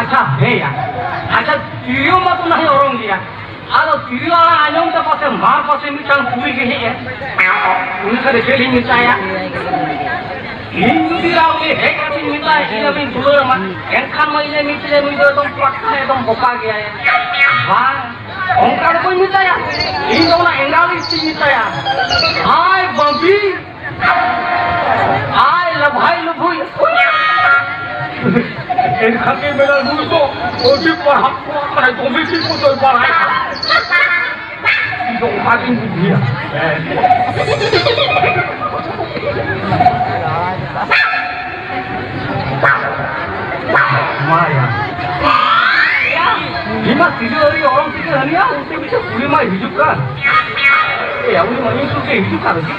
अच्छा है यार अच्छा वीडियो में तो नहीं औरंग दिया आरो वीडियो वाला आजम तो पासे मार पासे मिटान पूरी के है उनसे देखे ही मिटा या हिंदी राव में है कभी मिटा है ये भी दूर मत एंखान में ये मिटे मुझे तो पक्का है तो बोका गया है हाँ उनका कोई मिटा या इन दोनों एंगाली चीज मिटा या हाय बम्बी हाय लभाई लभुई इन खाके मेरा रूल को ओटी पढ़ा पढ़ाई तो भी ठीक तो पढ़ाई तो खाकी बुद्धिया माया हिमा तिजोरी orang pikir hanya untuk bisa pulih mah hidup kan ya udah mah itu ke hidup kan sih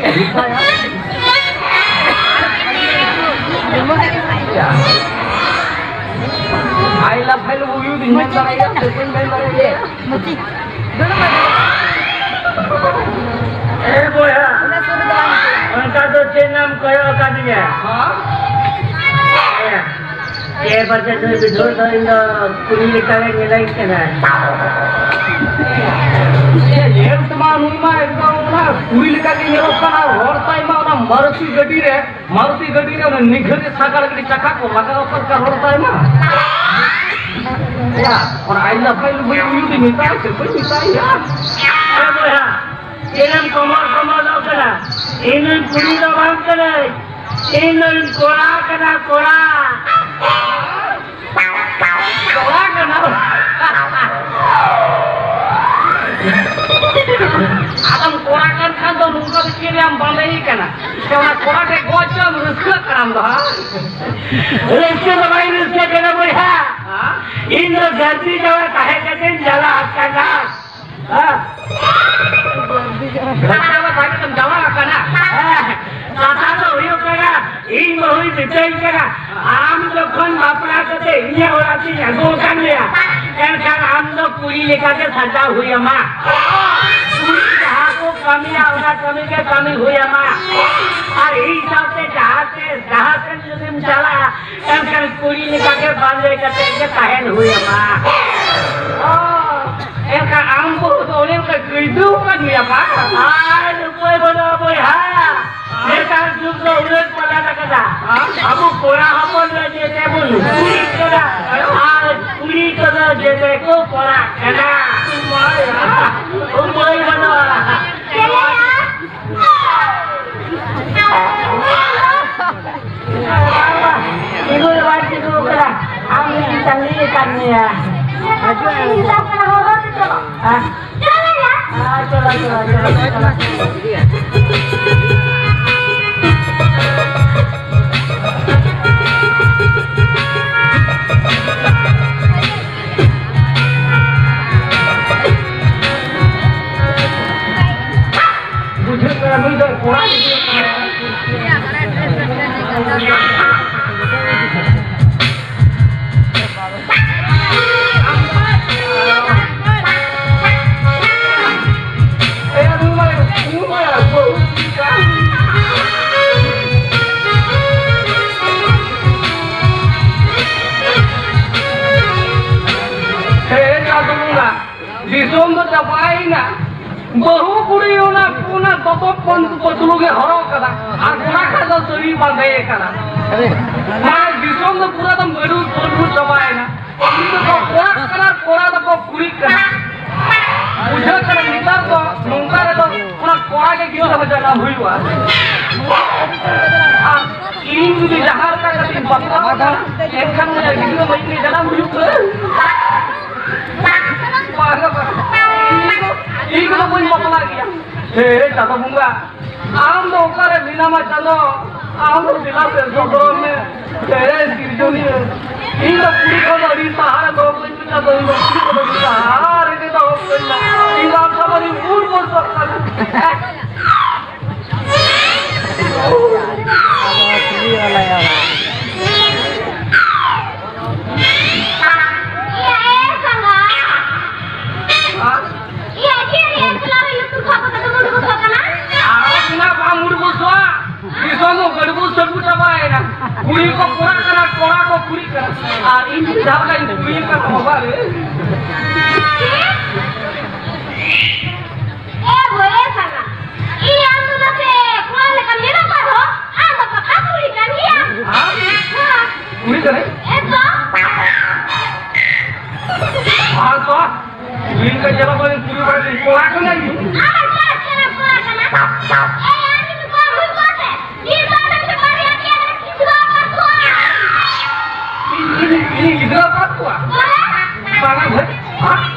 ya I love hello you di mana ya? Telepon mana ya? Mesti. Dulu mana? Boy ha. Angka tu cenam kaya kadinya. Ha? Ya. Ye baca tu video tu ini kuri lekang nilai kena. ये तमाम उनमा एकदम ना पूरी लेकर के ये लोग का और टाइम में ना मारुति गाड़ी रे ना निघरे सागर के चक्का को लगा ऊपर का और टाइम या और आई ना फाइल भी यूज मिलता है कोई मिलता है यार अरे यार ये हम कमर लाओ करा इन्हें पूरी ना बांध करे इन्हें कोड़ा करना Adam korakan kan do nungka dikiri am bandai kana. Seona korak ke gocha ruska karam do ha. Ruska do bhai ruska kana boy ha. In the gardi jawa kahe kate jala akana. Ha. Gardi jawa kahe kate jala akana. Tata do hoyo kana. In mohoi bitai kana. Am jokhon bapra kate inya orati ago kan liya. Kan am do puri lekar ke sajda hui ama. कमी आवना कमी के कमी हुई अम्मा और ही सबसे जहाँ से जुलूम चला कल पूरी निकाल के बांधे करते के कहन हुई अम्मा एक आम को तो उन्हें का कीड़ू का नहीं अम्मा आज कोई बोलो कोई हाँ नेता जुग तो उन्हें पता लगता अब कोरा हमन लेते बोलूं पूरी करा आज पूरी करा जेते को कोरा करा उम्र बनो Ibu lewat itu kerah, kami ditangani ya. Kita pernah horor itu. Jalan ya? Jalan. Bujuk kami dah kurang. Disum tu capai na, bahu puri ona puna top pun patulu ke horok kada, aguna kada suri bandai kada. Nah disum tu pura tu baru capai na, itu tu kora tu puri kada. Ujung kada nitar tu nungkar tu puna kora ke kira macam apa hui wa. Ini tu jahar kada tu bakal kada, ekhan macam kira macam jalan hui tu. Ini tu pun masalah dia. Hei, jatuh bunga. Am tu ukar bina macam tu, am tu bila sesuatu ni, hei kirjoni. Ini tu puri kau dari sahara tu, pun kita tu ini puri kau dari sahara ini tu, ini am sama ni pur pur sok. tuh apa kata mau dulu kana? Kenapa kamu bersuara? Disono gadu sebut apa ya? Kuri kok kora kok kuri kan? Ini siapa yang kuri kan apa ya? Boleh sana. Iya anu nase, kurang lekam dia apa toh? Apa pakai kuri kan dia? Kuri kan? Itu. Toh. Kuri kan jalan paling kuri paling kora kan lagi. Cara kora kana? Ani tuh baru kose. Kita ada sekali yang sudah apa tua. Ini hidra apa tua? Pangan ber?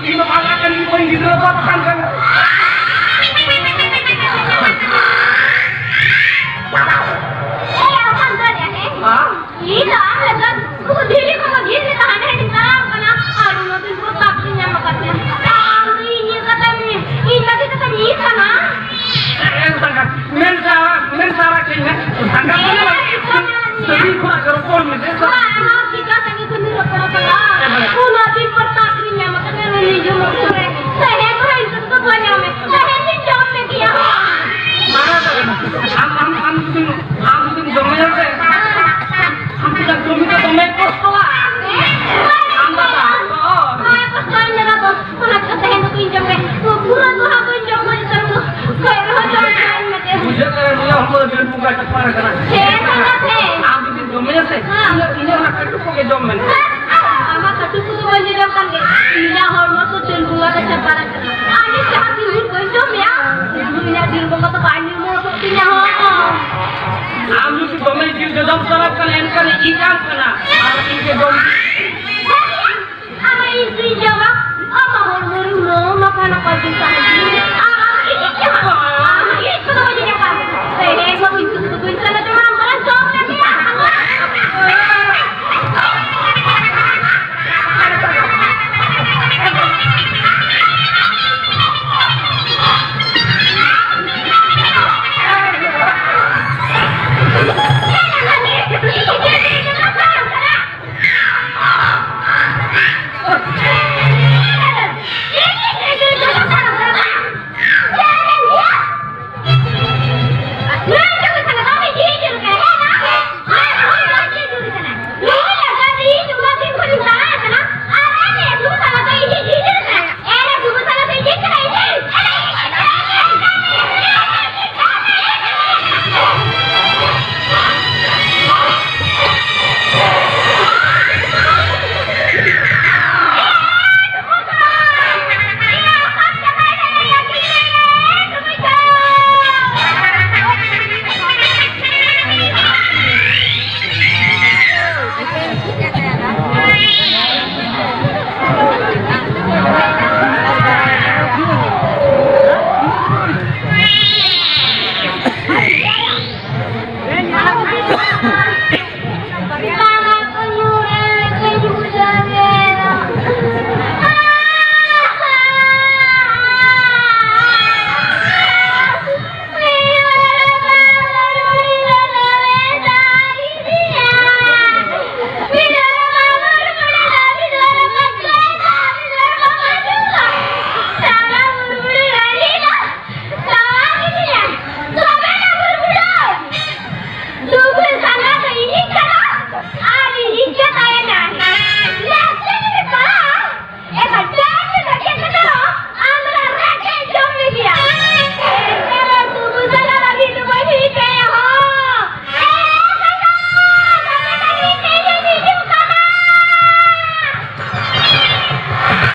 Ini pangan kan ini paling hidra apa kan kan? Iya, kan. Kok diri kok gini tahan di dalam kana. Aduh, nanti gua taksinya makanya. Ini katanya. Ini tadi katanya ini sana. Men sara kayaknya. Tangkap mana? Tapi kurang kerupon gitu. Wah, kita tadi tuh nih apa-apa. Nanti pertaksinya makanya ini cuma sore. Saya itu tuh banyak me. Saya ini jam dia. Mana tuh? Am domnya deh. Kita domnya domnya kostola. Amba tahu. Saya kostola nyala tuh. Mana kita hendak pinjam ke. Pura tuh aku pinjam aja terus. Kayak macam macam. Muझे dia हमको bill बुका चप्पा करना आप भी domnya sih ini orang katu kok dom men ama katu tuh aja dom kan ini hormon tuh bill buka chappa करना ani चाह दिल को dom ya dunia bill buka tuh pani mau tuh punya ho हम लोग domnya bill dom sarap kan ikan kana orang ini dom